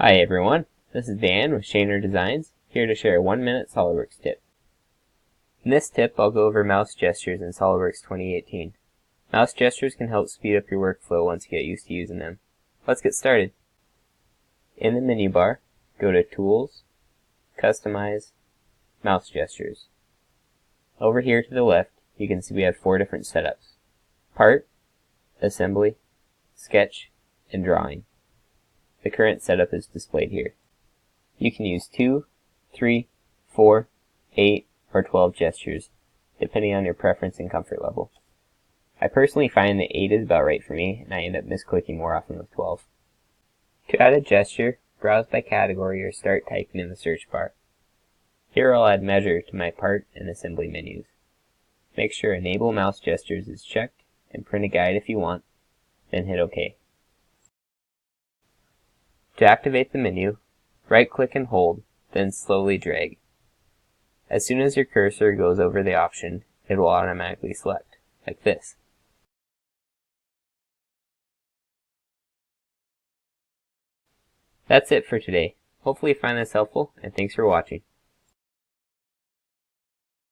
Hi everyone, this is Dan with Shaner Designs, here to share a 1-minute Solidworks tip. In this tip, I'll go over mouse gestures in Solidworks 2018. Mouse gestures can help speed up your workflow once you get used to using them. Let's get started. In the menu bar, go to Tools, Customize, Mouse Gestures. Over here to the left, you can see we have 4 different setups: Part, Assembly, Sketch, and Drawing. The current setup is displayed here. You can use 2, 3, 4, 8, or 12 gestures, depending on your preference and comfort level. I personally find that 8 is about right for me, and I end up misclicking more often with 12. To add a gesture, browse by category or start typing in the search bar. Here I'll add Measure to my Part and Assembly menus. Make sure Enable Mouse Gestures is checked, and print a guide if you want, then hit OK. To activate the menu, right-click and hold, then slowly drag. As soon as your cursor goes over the option, it will automatically select, like this. That's it for today. Hopefully you find this helpful, and thanks for watching.